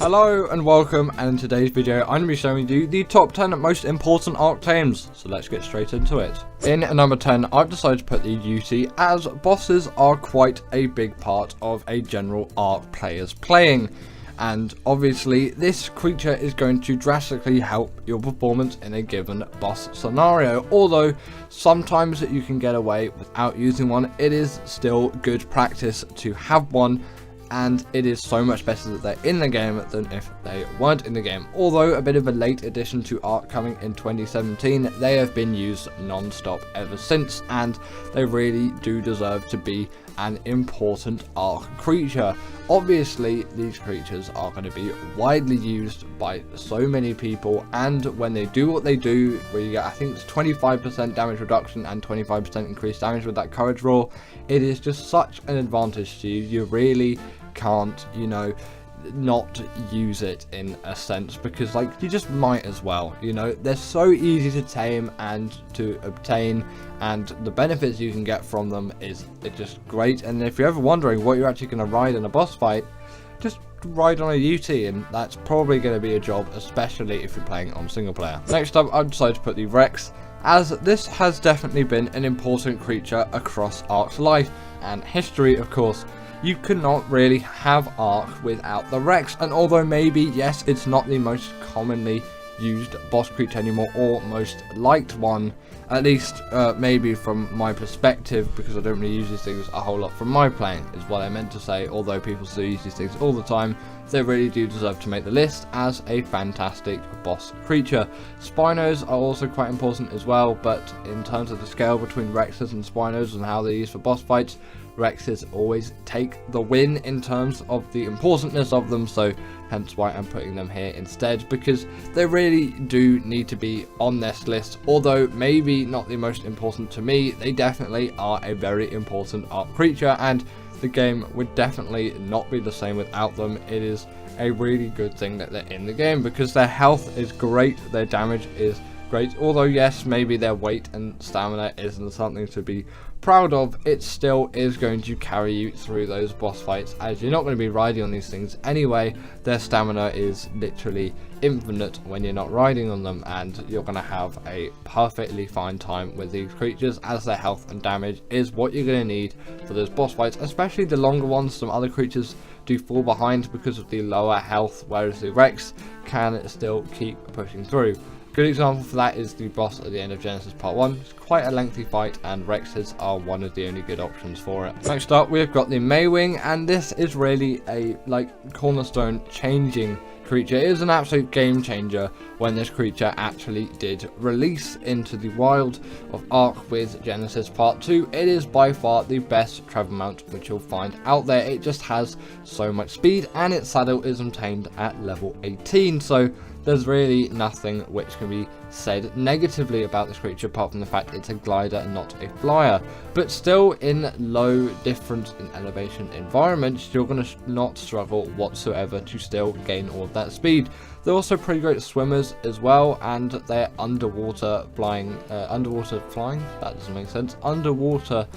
Hello and welcome, and in today's video I'm going to be showing you the top 10 most important Ark Tames, so let's get straight into it. In number 10, I've decided to put the Yuti, as bosses are quite a big part of a general Ark player's playing. And obviously this creature is going to drastically help your performance in a given boss scenario. Although sometimes you can get away without using one, it is still good practice to have one. And it is so much better that they're in the game than if they weren't in the game. Although a bit of a late addition to Ark coming in 2017, they have been used non-stop ever since, and they really do deserve to be an important Ark creature. Obviously these creatures are going to be widely used by so many people, and when they do what they do, where you get, I think it's 25% damage reduction and 25% increased damage with that courage roll, it is just such an advantage to you. You really can't, not use it in a sense, because you just might as well. They're so easy to tame and to obtain, and the benefits you can get from them is just great. And if you're ever wondering what you're actually going to ride in a boss fight, just ride on a UT, and that's probably going to be a job, especially if you're playing on single player. Next up, I've decided to put the Rex, as this has definitely been an important creature across Ark's life and history. Of course, you could not really have Ark without the Rex, and although maybe, yes, it's not the most commonly used boss creature anymore, or most liked one, at least maybe from my perspective, because I don't really use these things a whole lot from my playing, is what I meant to say. Although people still use these things all the time, they really do deserve to make the list as a fantastic boss creature. Spinos are also quite important as well, but in terms of the scale between Rexes and Spinos and how they're used for boss fights, Rexes always take the win in terms of the importance of them, so hence why I'm putting them here instead, because they really do need to be on this list. Although maybe not the most important to me, they definitely are a very important Ark creature, and the game would definitely not be the same without them. It is a really good thing that they're in the game, because their health is great, their damage is great. Although yes, maybe their weight and stamina isn't something to be proud of, it still is going to carry you through those boss fights, as you're not going to be riding on these things anyway. Their stamina is literally infinite when you're not riding on them, and you're going to have a perfectly fine time with these creatures, as their health and damage is what you're going to need for those boss fights, especially the longer ones. Some other creatures do fall behind because of the lower health, whereas the Rex can still keep pushing through. Good example for that is the boss at the end of Genesis Part 1. It's quite a lengthy fight, and Rexes are one of the only good options for it. Next up, we've got the Maywing, and this is really a cornerstone changing creature. It is an absolute game changer when this creature actually did release into the wild of Ark with Genesis Part 2. It is by far the best travel mount which you'll find out there. It just has so much speed, and its saddle is obtained at level 18, so there's really nothing which can be said negatively about this creature, apart from the fact it's a glider and not a flyer. But still, in low difference in elevation environments, you're going to not struggle whatsoever to still gain all of that speed. They're also pretty great swimmers as well, and their underwater flying, that doesn't make sense, underwater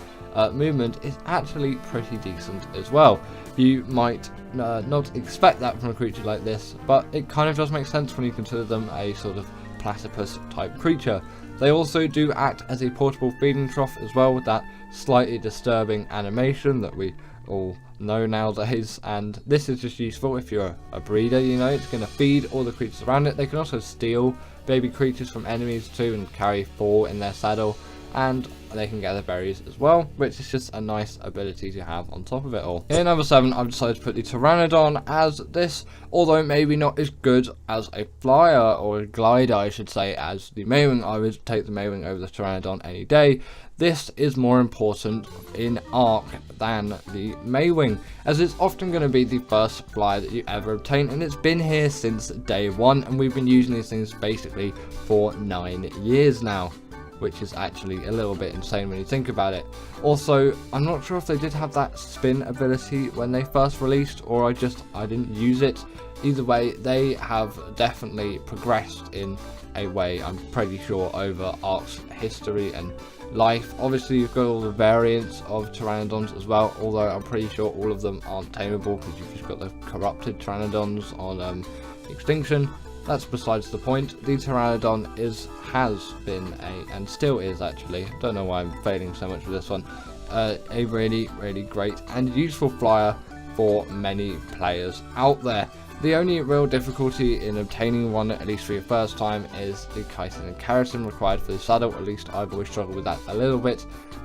movement is actually pretty decent as well. You might not expect that from a creature like this, but it kind of does make sense when you consider them a sort of platypus type creature. They also do act as a portable feeding trough as well, with that slightly disturbing animation that we all know nowadays, and this is just useful if you're a breeder. It's going to feed all the creatures around it. They can also steal baby creatures from enemies too and carry 4 in their saddle, and they can gather berries as well, which is just a nice ability to have on top of it all. In number 7, I've decided to put the Pteranodon, as this, although maybe not as good as a flyer or a glider, I should say, as the Maywing, I would take the Maywing over the Pteranodon any day. This is more important in Ark than the Maywing, as it's often going to be the first flyer that you ever obtain, and it's been here since day 1, and we've been using these things basically for 9 years now, which is actually a little bit insane when you think about it. Also, I'm not sure if they did have that spin ability when they first released, or I didn't use it. Either way, they have definitely progressed in a way, I'm pretty sure, over Ark's history and life. Obviously you've got all the variants of Pteranodons as well, although I'm pretty sure all of them aren't tameable because you've just got the corrupted Pteranodons on extinction. That's besides the point. The Pteranodon has been and still is actually, don't know why I'm failing so much with this one, a really great and useful flyer for many players out there. The only real difficulty in obtaining one, at least for your first time, is the chitin and keratin required for the saddle. At least I've always struggled with that a little bit.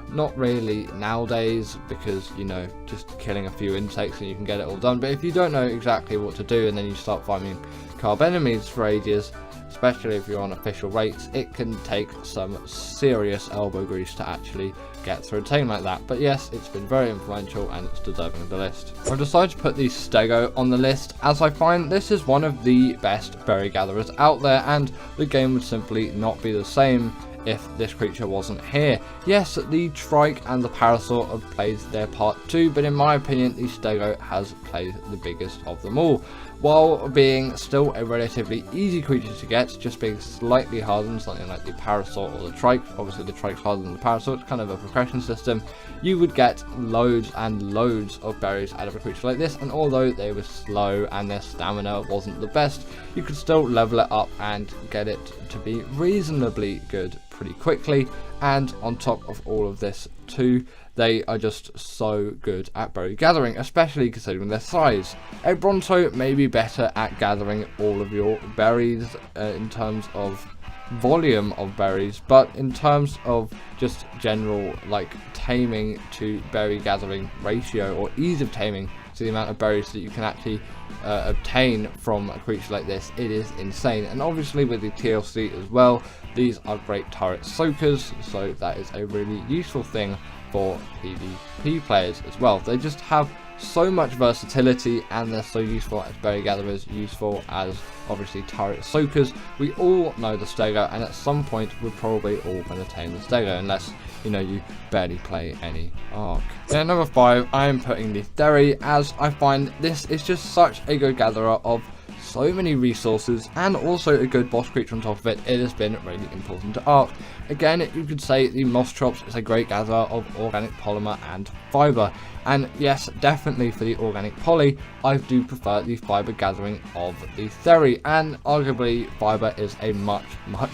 Not really nowadays, because, you know, just killing a few insects and you can get it all done. But if you don't know exactly what to do and then you start fighting carb enemies for ages, especially if you're on official rates, it can take some serious elbow grease to actually get through a tame like that. But yes, it's been very influential and it's deserving of the list. I've decided to put the Stego on the list as I find this is one of the best berry gatherers out there, and the game would simply not be the same if this creature wasn't here. Yes, the Trike and the Parasaur have played their part too, but in my opinion the Stego has played the biggest of them all. While being still a relatively easy creature to get, just being slightly harder than something like the Parasaur or the Trike, obviously the Trike's harder than the Parasaur, it's kind of a progression system, you would get loads and loads of berries out of a creature like this, and although they were slow and their stamina wasn't the best, you could still level it up and get it to be reasonably good pretty quickly. And on top of all of this too, they are just so good at berry gathering, especially considering their size. A Bronto may be better at gathering all of your berries in terms of volume of berries, but in terms of just general like taming to berry gathering ratio, or ease of taming to the amount of berries that you can actually obtain from a creature like this, it is insane. And obviously with the TLC as well, these are great turret soakers, so that is a really useful thing for PvP players as well. They just have so much versatility and they're so useful as berry gatherers, useful as obviously turret soakers. We all know the Stego, and at some point we're probably all going to tame the Stego, unless, you know, you barely play any Ark. Then at number 5, I am putting the Theory, as I find this is just such a good gatherer of so many resources and also a good boss creature on top of it. It has been really important to Ark. Again, you could say the Mostrops is a great gatherer of organic polymer and fibre, and yes, definitely for the organic poly I do prefer the fibre gathering of the Theory, and arguably fibre is a much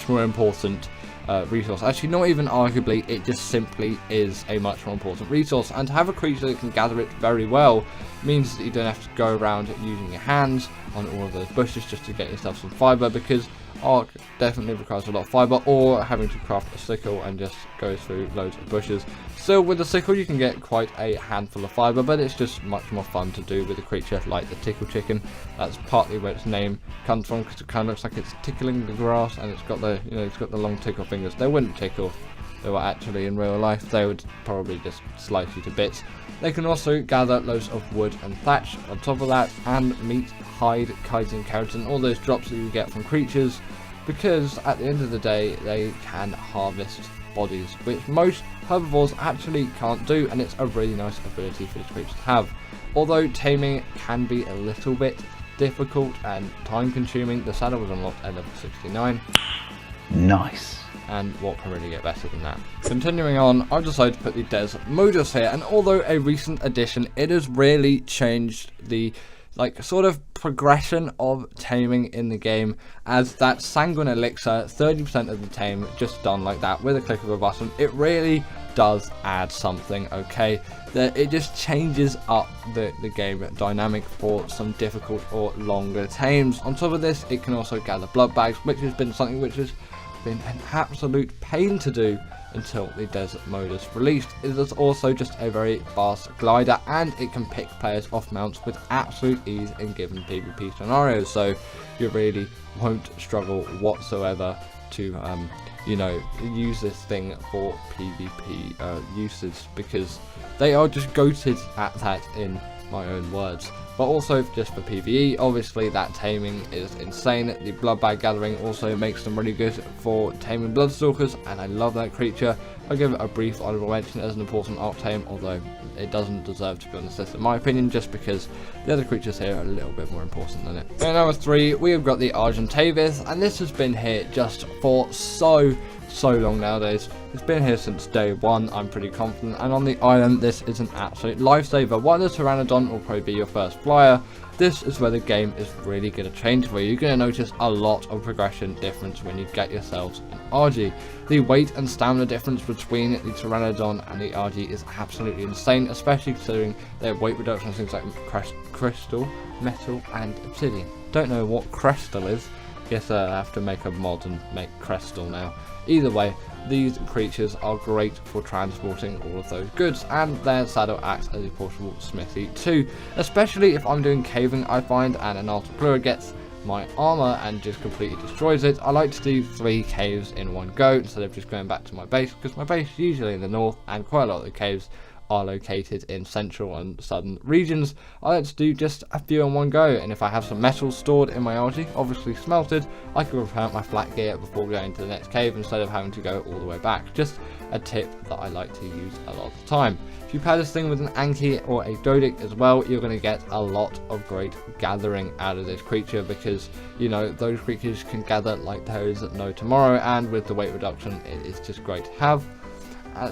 more important resource. Actually, not even arguably, it just simply is a much more important resource, and to have a creature that can gather it very well means that you don't have to go around using your hands on all of those bushes just to get yourself some fibre, because Ark definitely requires a lot of fibre, or having to craft a sickle and just go through loads of bushes. Still, with the sickle you can get quite a handful of fibre, but it's just much more fun to do with a creature like the Tickle Chicken. That's partly where its name comes from, because it kind of looks like it's tickling the grass, and it's got the, you know, it's got the long tickle fingers. They wouldn't tickle if they were actually in real life, they would probably just slice you to bits. They can also gather loads of wood and thatch on top of that, and meat, hide, chitin, keratin, all those drops that you get from creatures, because at the end of the day they can harvest bodies, which most herbivores actually can't do, and it's a really nice ability for this creature to have. Although taming can be a little bit difficult and time consuming, the saddle was unlocked at level 69. Nice. And what can really get better than that? Continuing on, I've decided to put the Desert Modus here, and although a recent addition, it has really changed the sort of progression of taming in the game, as that Sanguine Elixir, 30% of the tame just done like that with a click of a button. It really does add something, okay? That it just changes up the game dynamic for some difficult or longer tames. On top of this, it can also gather blood bags, which has been something which has been an absolute pain to do until the Desert Modus released. It is also just a very fast glider, and it can pick players off mounts with absolute ease in given PvP scenarios, so you really won't struggle whatsoever to you know, use this thing for PvP usage, because they are just goated at that, in my own words. But also just for PvE, obviously that taming is insane. The blood bag gathering also makes them really good for taming Bloodstalkers, and I love that creature. I'll give it a brief honorable mention as an important Ark tame, although it doesn't deserve to be on this list in my opinion, just because the other creatures here are a little bit more important than it. At number 3, we have got the Argentavis, and this has been here just for so so long nowadays. It's been here since day one, I'm pretty confident, and on the island this is an absolute lifesaver. While the Pteranodon will probably be your first flyer, this is where the game is really going to change for you. You're going to notice a lot of progression difference when you get yourselves an RG. The weight and stamina difference between the Pteranodon and the RG is absolutely insane, especially considering their weight reduction on things like crystal, metal and obsidian. Don't know what crystal is. Guess I have to make a mod and make crystal now. Either way, these creatures are great for transporting all of those goods, and their saddle acts as a portable smithy too, especially if I'm doing caving, I find, and an Articulura gets my armor and just completely destroys it. I like to do 3 caves in one go instead of just going back to my base, because my base is usually in the north and quite a lot of the caves are located in central and southern regions. I like to do just a few in one go, and if I have some metal stored in my RG, obviously smelted, I can repair my flat gear before going to the next cave instead of having to go all the way back. Just a tip that I like to use a lot of the time. If you pair this thing with an Anki or a Dodic as well, you're going to get a lot of great gathering out of this creature, because you know those creatures can gather like there is no tomorrow, and with the weight reduction it is just great to have.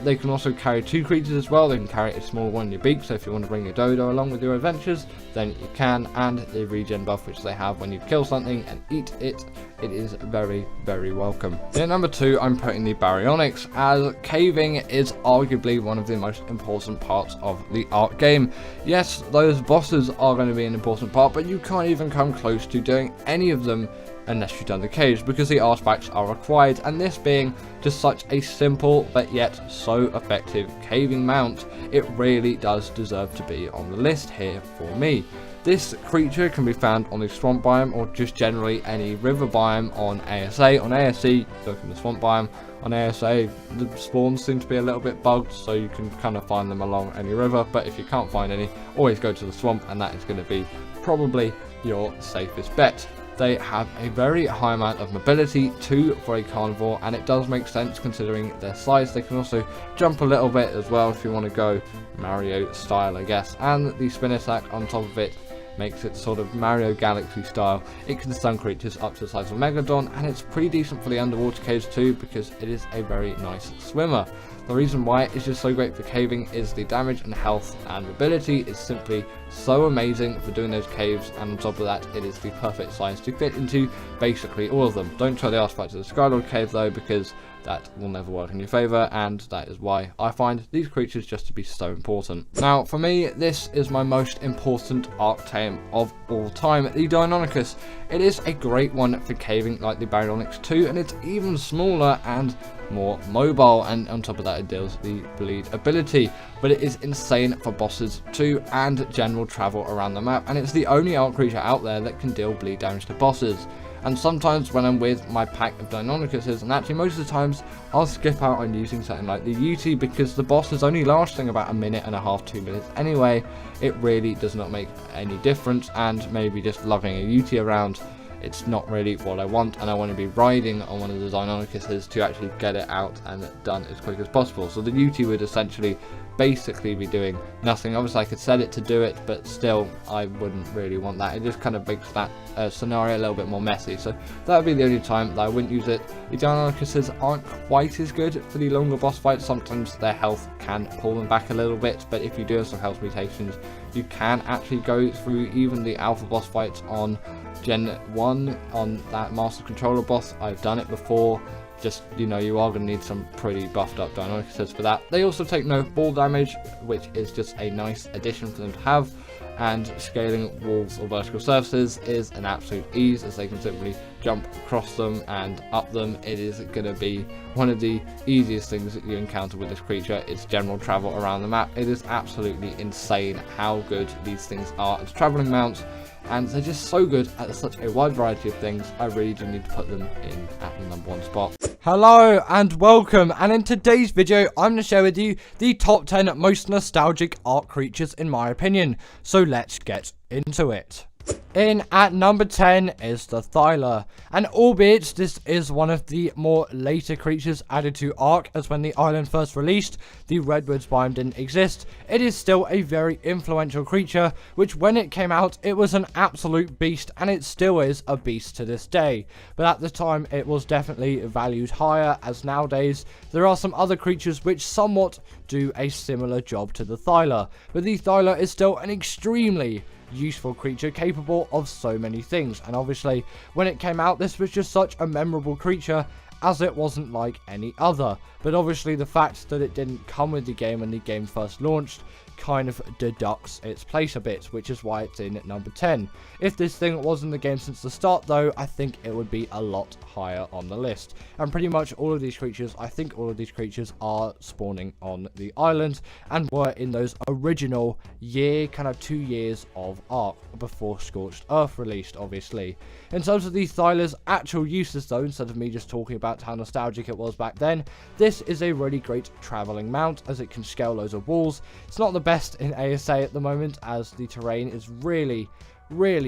They can also carry 2 creatures as well. They can carry a small one in your beak, so if you want to bring your dodo along with your adventures, then you can, and the regen buff which they have when you kill something and eat it, it is very, very welcome. In number 2, I'm putting the Baryonyx, as caving is arguably one of the most important parts of the Ark game. Yes, those bosses are going to be an important part, but you can't even come close to doing any of them unless you've done the caves, because the artifacts are required, and this being just such a simple but yet so effective caving mount, it really does deserve to be on the list here for me. This creature can be found on the swamp biome, or just generally any river biome on ASA. On ASC, look in the swamp biome. On ASA, the spawns seem to be a little bit bugged, so you can kind of find them along any river, but if you can't find any, always go to the swamp, and that is going to be probably your safest bet. They have a very high amount of mobility too for a carnivore, and it does make sense considering their size. They can also jump a little bit as well if you want to go Mario style, I guess, and the spin attack on top of it makes it sort of Mario Galaxy style. It can stun creatures up to the size of Megalodon, and it's pretty decent for the underwater caves too, because it is a very nice swimmer. The reason why it's just so great for caving is the damage and health and mobility is simply so amazing for doing those caves, and on top of that it is the perfect size to fit into basically all of them. Don't try the artifact of the Skylord cave though, because that will never work in your favour, and that is why I find these creatures just to be so important. Now for me, this is my most important Ark Tame of all time, the Deinonychus. It is a great one for caving like the Baryonyx too, and it's even smaller and more mobile, and on top of that it deals the bleed ability, but it is insane for bosses too and general travel around the map, and it's the only Ark creature out there that can deal bleed damage to bosses. And sometimes when I'm with my pack of Deinonychuses, and actually most of the times I'll skip out on using something like the UT, because the boss is only lasting about 1.5 minutes, 2 minutes anyway. It really does not make any difference, and maybe just lugging a UT around, it's not really what I want, and I want to be riding on one of the Deinonychuses to actually get it out and done as quick as possible. So the UT would essentially basically be doing nothing. Obviously I could set it to do it, but still I wouldn't really want that. It just kind of makes that scenario a little bit more messy, so that would be the only time that I wouldn't use it. The Deinonychuses aren't quite as good for the longer boss fights. Sometimes their health can pull them back a little bit, but if you do have some health mutations, you can actually go through even the alpha boss fights on Gen 1 on that Master Controller boss. I've done it before. Just, you know, you are going to need some pretty buffed up Deinonychuses for that. They also take no fall damage, which is just a nice addition for them to have, and scaling walls or vertical surfaces is an absolute ease, as they can simply jump across them and up them. It is going to be one of the easiest things that you encounter with this creature. It's general travel around the map. It is absolutely insane how good these things are as traveling mounts, and they're just so good at such a wide variety of things. I really do need to put them in at the #1 spot. Hello and welcome, and in today's video I'm going to share with you the top 10 most nostalgic Ark creatures in my opinion, so let's get into it. In at number 10 is the Thyla, and albeit this is one of the more later creatures added to Ark, as when the island first released, the Redwoods biome didn't exist, it is still a very influential creature, which when it came out, it was an absolute beast, and it still is a beast to this day. But at the time, it was definitely valued higher, as nowadays, there are some other creatures which somewhat do a similar job to the Thyla, but the Thyla is still an extremely useful creature capable of so many things, and obviously when it came out this was just such a memorable creature as it wasn't like any other. But obviously the fact that it didn't come with the game when the game first launched kind of deducts its place a bit, which is why it's in at number 10. If this thing was in the game since the start though, I think it would be a lot higher on the list. And pretty much all of these creatures, I think all of these creatures are spawning on the island and were in those original kind of 2 years of Ark before Scorched Earth released, obviously. In terms of the Thyla's actual uses though, instead of me just talking about how nostalgic it was back then, this is a really great travelling mount as it can scale loads of walls. It's not the best in ASA at the moment, as the terrain is really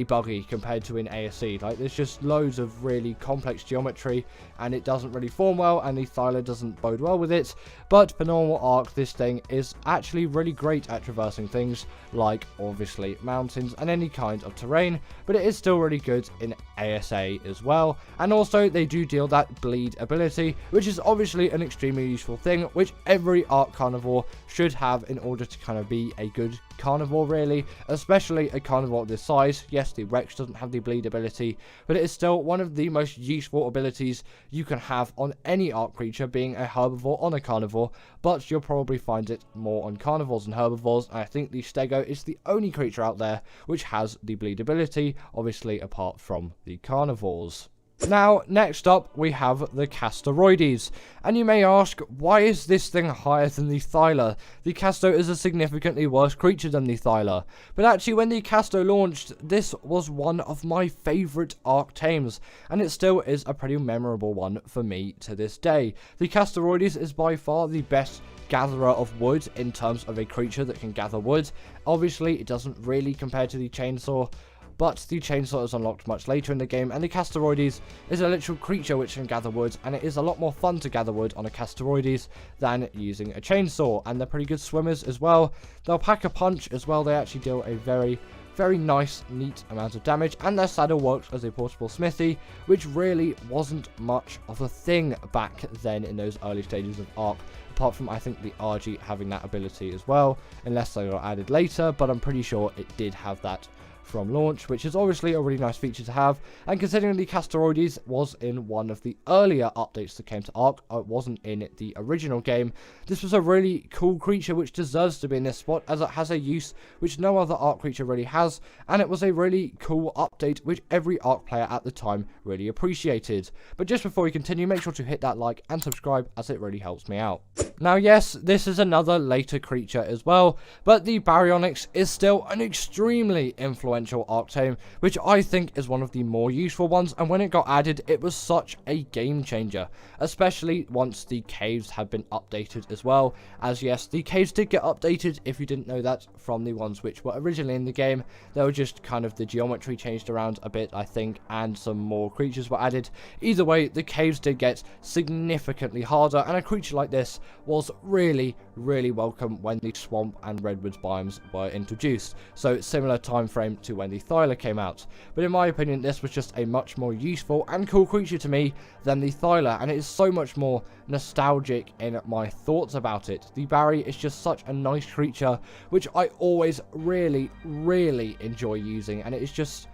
buggy compared to in ASE. Like, there's just loads of really complex geometry and it doesn't really form well, and the Thyla doesn't bode well with it. But for normal Ark, this thing is actually really great at traversing things like obviously mountains and any kind of terrain, but it is still really good in ASA as well. And also they do deal that bleed ability, which is obviously an extremely useful thing which every Ark carnivore should have in order to kind of be a good carnivore, really, especially a carnivore this size. Yes, the Rex doesn't have the bleed ability, but it is still one of the most useful abilities you can have on any Ark creature, being a herbivore on a carnivore, but you'll probably find it more on carnivores than herbivores. And I think the Stego is the only creature out there which has the bleed ability, obviously apart from the carnivores. Now, next up, we have the Castoroides, and you may ask, why is this thing higher than the Thyla? The Casto is a significantly worse creature than the Thyla, but actually when the Casto launched, this was one of my favourite Ark Tames, and it still is a pretty memorable one for me to this day. The Castoroides is by far the best gatherer of wood in terms of a creature that can gather wood. Obviously, it doesn't really compare to the Chainsaw, but the Chainsaw is unlocked much later in the game, and the Castoroides is a literal creature which can gather wood, and it is a lot more fun to gather wood on a Castoroides than using a Chainsaw. And they're pretty good swimmers as well. They'll pack a punch as well. They actually deal a very nice, neat amount of damage, and their saddle works as a portable smithy, which really wasn't much of a thing back then in those early stages of Ark, apart from I think the RG having that ability as well, unless they were added later, but I'm pretty sure it did have that from launch, which is obviously a really nice feature to have. And considering the Castoroides was in one of the earlier updates that came to Ark, it wasn't in the original game, this was a really cool creature which deserves to be in this spot, as it has a use which no other Ark creature really has, and it was a really cool update which every Ark player at the time really appreciated. But just before we continue, make sure to hit that like and subscribe, as it really helps me out. Now yes, this is another later creature as well, but the Baryonyx is still an extremely influential Ark Tame, which I think is one of the more useful ones, and when it got added, it was such a game changer, especially once the caves have been updated as well. As yes, the caves did get updated, if you didn't know that, from the ones which were originally in the game. They were just kind of the geometry changed around a bit, I think, and some more creatures were added. Either way, the caves did get significantly harder, and a creature like this was really welcome when the swamp and redwoods biomes were introduced. So similar time frame to when the Thyla came out. But in my opinion, this was just a much more useful and cool creature to me than the Thyla, and it is so much more nostalgic in my thoughts about it. The Barry is just such a nice creature, which I always really enjoy using, and it's just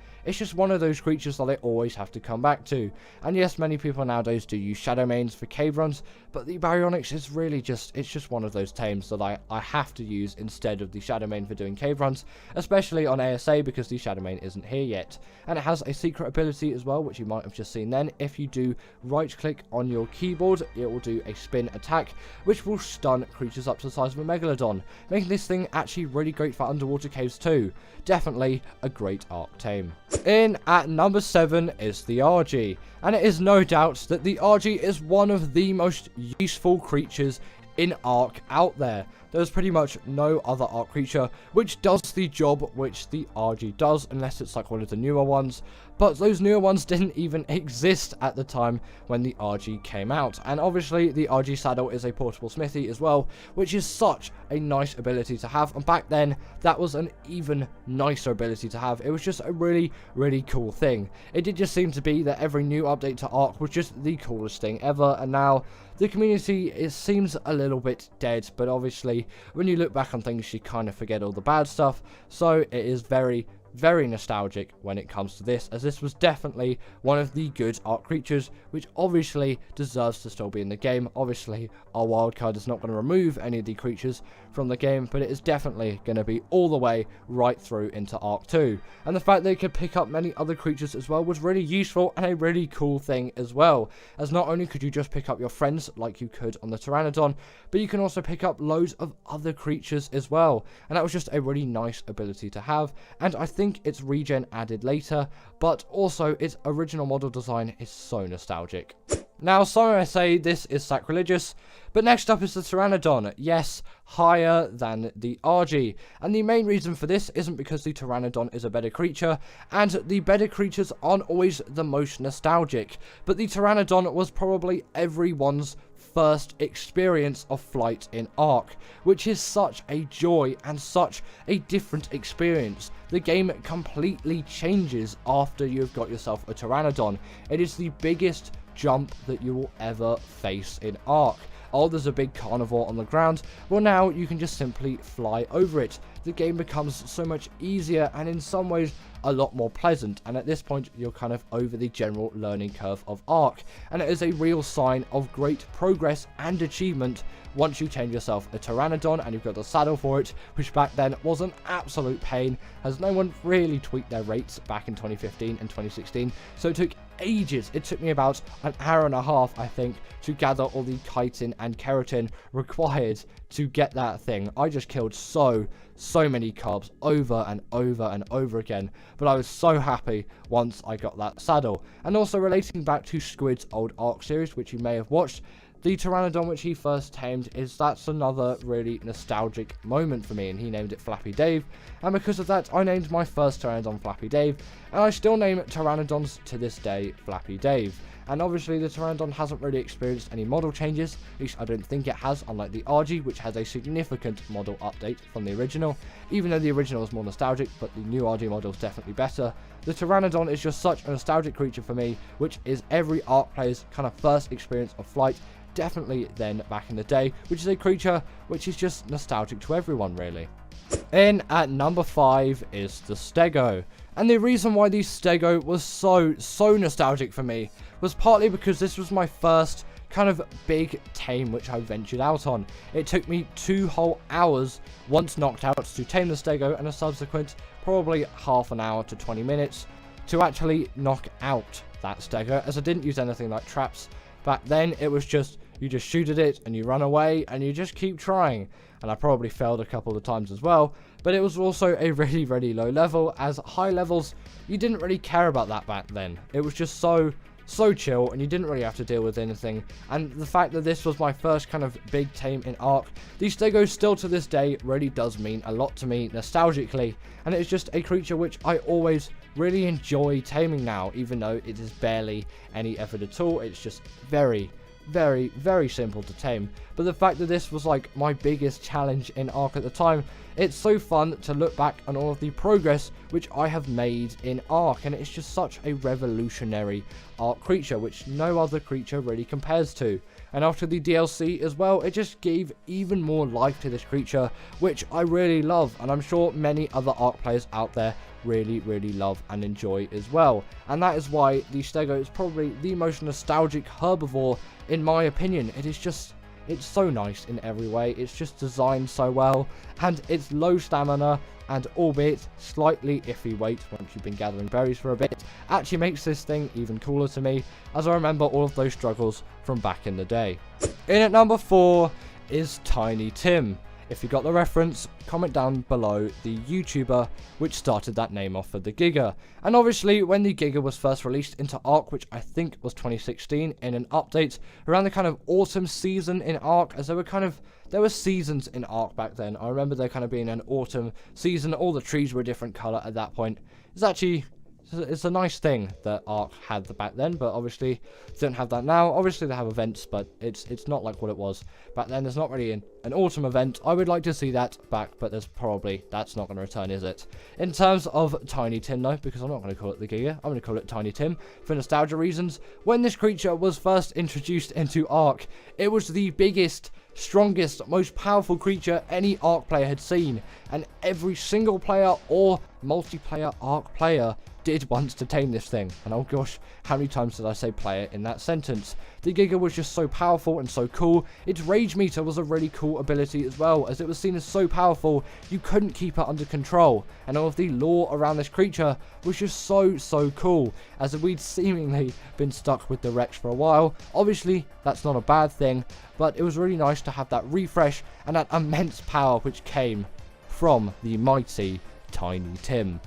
one of those creatures that I always have to come back to. And yes, many people nowadays do use Shadow Mains for cave runs, but the Baryonyx is really just one of those tames that I have to use instead of the Shadow Main for doing cave runs, especially on ASA because the Shadow Main isn't here yet. And it has a secret ability as well, which you might have just seen then. If you do right click on your keyboard, it will do a spin attack, which will stun creatures up to the size of a Megalodon, making this thing actually really great for underwater caves too. Definitely a great Ark Tame. In at number 7 is the RG, and it is no doubt that the RG is one of the most useful creatures in Ark out there. There's pretty much no other Ark creature which does the job which the RG does, unless it's like one of the newer ones. But those newer ones didn't even exist at the time when the RG came out. And obviously the RG saddle is a portable smithy as well, which is such a nice ability to have. And back then, that was an even nicer ability to have. It was just a really, really cool thing. It did just seem to be that every new update to Ark was just the coolest thing ever. And now the community, it seems a little bit dead, but obviously when you look back on things, you kind of forget all the bad stuff. So it is very, very nostalgic when it comes to this, as this was definitely one of the good Ark creatures, which obviously deserves to still be in the game. Obviously, our wildcard is not going to remove any of the creatures from the game, but it is definitely going to be all the way right through into Ark 2. And the fact they could pick up many other creatures as well was really useful and a really cool thing as well, as not only could you just pick up your friends like you could on the Pteranodon, but you can also pick up loads of other creatures as well. And that was just a really nice ability to have, and I think its regen added later, but also its original model design is so nostalgic. Now, some may say this is sacrilegious, but next up is the Pteranodon. Yes, higher than the RG. And the main reason for this isn't because the Pteranodon is a better creature, and the better creatures aren't always the most nostalgic, but the Pteranodon was probably everyone's first experience of flight in Ark, which is such a joy and such a different experience. The game completely changes after you've got yourself a Pteranodon. It is the biggest jump that you will ever face in Ark. Oh, there's a big carnivore on the ground. Well, now you can just simply fly over it. The game becomes so much easier and in some ways a lot more pleasant, and at this point you're kind of over the general learning curve of Ark, and it is a real sign of great progress and achievement once you change yourself a Pteranodon and you've got the saddle for it, which back then was an absolute pain, as no one really tweaked their rates back in 2015 and 2016, so it took ages. It took me about an hour and a half, I think, to gather all the chitin and keratin required to get that thing. I just killed so many cobs over and over and over again, but I was so happy once I got that saddle. And also relating back to Squid's old Ark series, which you may have watched, the Pteranodon which he first tamed, that's another really nostalgic moment for me, and he named it Flappy Dave, and because of that I named my first Pteranodon Flappy Dave, and I still name Pteranodons to this day Flappy Dave. And obviously the Pteranodon hasn't really experienced any model changes, at least I don't think it has, unlike the RG, which has a significant model update from the original. Even though the original is more nostalgic, but the new RG model is definitely better. The Pteranodon is just such a nostalgic creature for me, which is every Ark player's kind of first experience of flight, definitely then back in the day, which is a creature which is just nostalgic to everyone really. In at number 5 is the Stego. And the reason why the Stego was so nostalgic for me was partly because this was my first kind of big tame which I ventured out on. It took me 2 whole hours once knocked out to tame the Stego, and a subsequent probably half an hour to 20 minutes to actually knock out that Stego, as I didn't use anything like traps. Back then it was just, you just shoot at it and you run away and you just keep trying. And I probably failed a couple of times as well, but it was also a really, really low level, as high levels, you didn't really care about that back then. It was just so chill, and you didn't really have to deal with anything. And the fact that this was my first kind of big tame in Ark, the Stego still to this day really does mean a lot to me nostalgically, and it's just a creature which I always really enjoy taming now, even though it is barely any effort at all. It's just very simple to tame. But the fact that this was like my biggest challenge in Ark at the time, it's so fun to look back on all of the progress which I have made in Ark, and it's just such a revolutionary Ark creature which no other creature really compares to. And after the DLC as well, it just gave even more life to this creature, which I really love, and I'm sure many other Ark players out there really love and enjoy as well. And that is why the Stego is probably the most nostalgic herbivore in my opinion. It's so nice in every way. It's just designed so well, and its low stamina and albeit slightly iffy weight once you've been gathering berries for a bit actually makes this thing even cooler to me, as I remember all of those struggles from back in the day. In at number 4 is Tiny Tim. If you got the reference, comment down below the YouTuber which started that name off for the Giga. And obviously, when the Giga was first released into Ark, which I think was 2016, in an update around the kind of autumn season in Ark, as there were seasons in Ark back then. I remember there kind of being an autumn season, all the trees were a different colour at that point. It's a nice thing that Ark had back then, but obviously they don't have that now. Obviously they have events, but it's not like what it was back then. There's not really an autumn event. I would like to see that back, but that's not going to return, is it? In terms of Tiny Tim though, because I'm not going to call it the Giga, I'm going to call it Tiny Tim for nostalgia reasons. When this creature was first introduced into Ark, it was the biggest, strongest, most powerful creature any Ark player had seen, and every single player or multiplayer Ark player did once to tame this thing. And oh gosh, how many times did I say player in that sentence? The Giga was just so powerful and so cool. Its rage meter was a really cool ability as well, as it was seen as so powerful you couldn't keep it under control, and all of the lore around this creature was just so cool, as we'd seemingly been stuck with the Rex for a while. Obviously that's not a bad thing, but it was really nice to have that refresh and that immense power which came from the mighty Tiny Tim.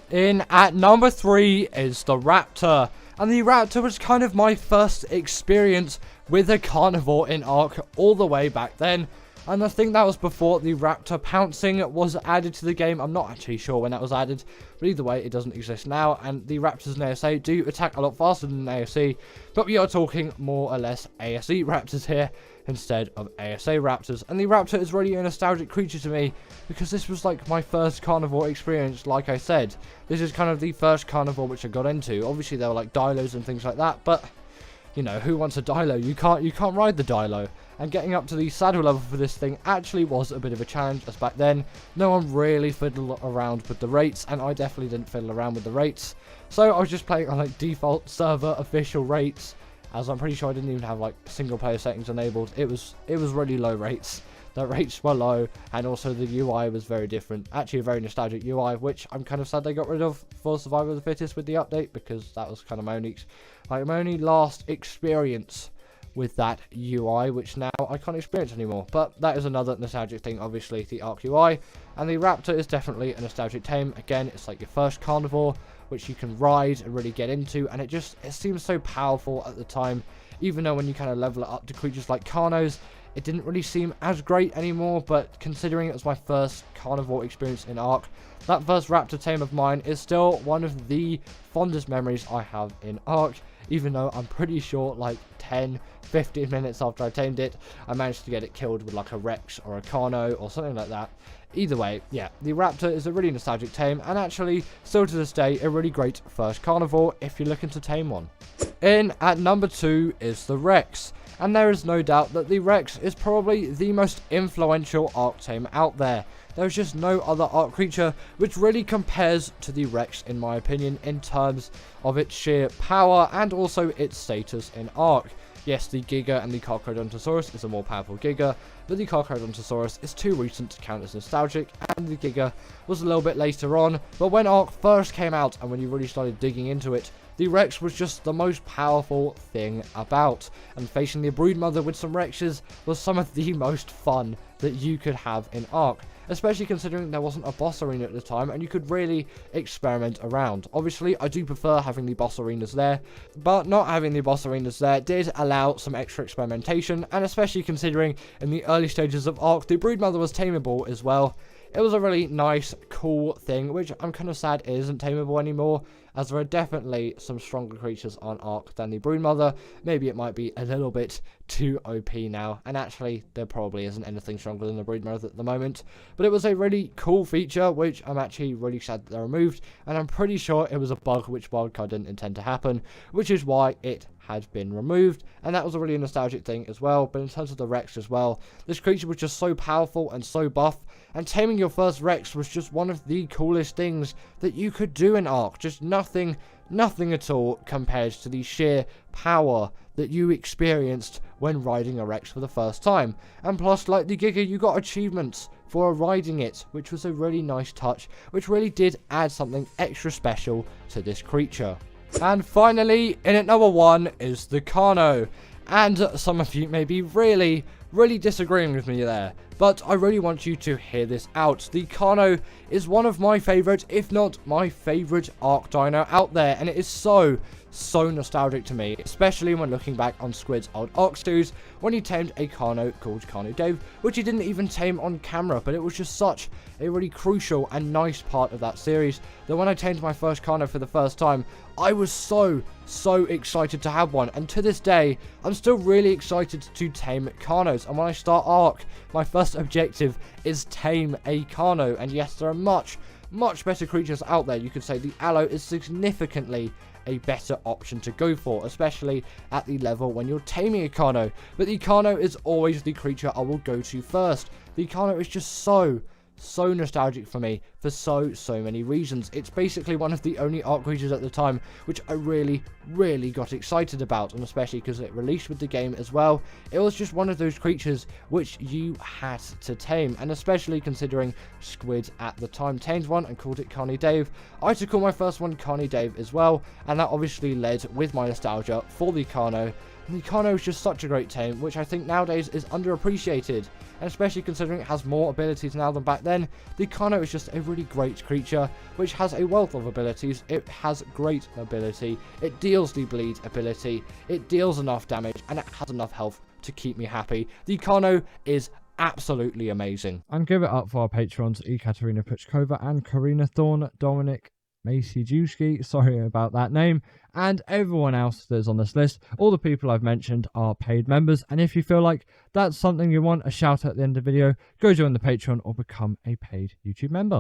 In at number 3 is the Raptor, and the Raptor was kind of my first experience with a carnivore in Ark all the way back then, and I think that was before the Raptor pouncing was added to the game. I'm not actually sure when that was added, but either way it doesn't exist now, and the Raptors in ASA do attack a lot faster than ASE, but we are talking more or less ASE Raptors here instead of ASA Raptors. And the Raptor is really a nostalgic creature to me, because this was like my first carnivore experience. Like I said, this is kind of the first carnivore which I got into. Obviously there were like dilos and things like that, but you know, who wants a dilo? You can't ride the dilo. And getting up to the saddle level for this thing actually was a bit of a challenge, as back then no one really fiddled around with the rates, and I definitely didn't fiddle around with the rates. So I was just playing on like default server official rates, as I'm pretty sure I didn't even have like single player settings enabled. It was really low rates. The rates were low, and also the UI was very different. Actually a very nostalgic UI, which I'm kind of sad they got rid of for Survival of the Fittest with the update, because that was kind of my only last experience with that UI, which now I can't experience anymore. But that is another nostalgic thing, obviously, the Ark UI. And the Raptor is definitely a nostalgic tame. Again, it's like your first carnivore, which you can ride and really get into, and it seems so powerful at the time, even though when you kind of level it up to creatures like Carnos, it didn't really seem as great anymore. But considering it was my first carnivore experience in Ark, that first Raptor tame of mine is still one of the fondest memories I have in Ark, even though I'm pretty sure like 10-15 minutes after I tamed it, I managed to get it killed with like a Rex or a Carno or something like that. Either way, yeah, the Raptor is a really nostalgic tame, and actually, still to this day, a really great first carnivore if you're looking to tame one. In at number 2 is the Rex, and there is no doubt that the Rex is probably the most influential Ark tame out there. There's just no other Ark creature which really compares to the Rex, in my opinion, in terms of its sheer power and also its status in Ark. Yes, the Giga and the Carcharodontosaurus is a more powerful Giga, but the Carcharodontosaurus is too recent to count as nostalgic, and the Giga was a little bit later on. But when Ark first came out, and when you really started digging into it, the Rex was just the most powerful thing about, and facing the Broodmother with some Rexes was some of the most fun that you could have in Ark, especially considering there wasn't a boss arena at the time and you could really experiment around. Obviously, I do prefer having the boss arenas there, but not having the boss arenas there did allow some extra experimentation, and especially considering in the early stages of Ark, the Broodmother was tameable as well. It was a really nice, cool thing, which I'm kind of sad isn't tameable anymore, as there are definitely some stronger creatures on Ark than the Broodmother. Maybe it might be a little bit too OP now, and actually there probably isn't anything stronger than the Broodmother at the moment. But it was a really cool feature, which I'm actually really sad that they removed, and I'm pretty sure it was a bug which Wildcard didn't intend to happen, which is why it had been removed, and that was a really nostalgic thing as well. But in terms of the Rex as well, this creature was just so powerful and so buff, and taming your first Rex was just one of the coolest things that you could do in Ark. Just nothing at all compared to the sheer power that you experienced when riding a Rex for the first time. And plus, like the Giga, you got achievements for riding it, which was a really nice touch, which really did add something extra special to this creature. And finally, in at number 1 is the Carno. And some of you may be really disagreeing with me there, but I really want you to hear this out. The Carno is one of my favourite, if not my favourite Ark Dino out there, and it is so nostalgic to me, especially when looking back on Squid's old Ark stews when he tamed a Carno called Carno Dave, which he didn't even tame on camera, but it was just such a really crucial and nice part of that series that when I tamed my first Carno for the first time, I was so excited to have one, and to this day, I'm still really excited to tame Carnos, and when I start Ark, my first objective is tame a Carno, and yes, there are much better creatures out there. You could say the Aloe is significantly a better option to go for, especially at the level when you're taming a Carno, but the Carno is always the creature I will go to first. The Carno is just so nostalgic for me for so many reasons. It's basically one of the only Ark creatures at the time which I really got excited about, and especially because it released with the game as well. It was just one of those creatures which you had to tame, and especially considering Squid at the time tamed one and called it Carny Dave, I had to call my first one Carny Dave as well, and that obviously led with my nostalgia for the Carno. And the Carno is just such a great tame, which I think nowadays is underappreciated, and especially considering it has more abilities now than back then. The Carno is just a really great creature, which has a wealth of abilities. It has great ability, it deals the bleed ability, it deals enough damage, and it has enough health to keep me happy. The Carno is absolutely amazing. And give it up for our patrons, Ekaterina Puchkova and Karina Thorne, Dominic Macy Juski, sorry about that name, and everyone else that's on this list. All the people I've mentioned are paid members, and if you feel like that's something you want a shout out at the end of the video, go join the Patreon or become a paid YouTube member.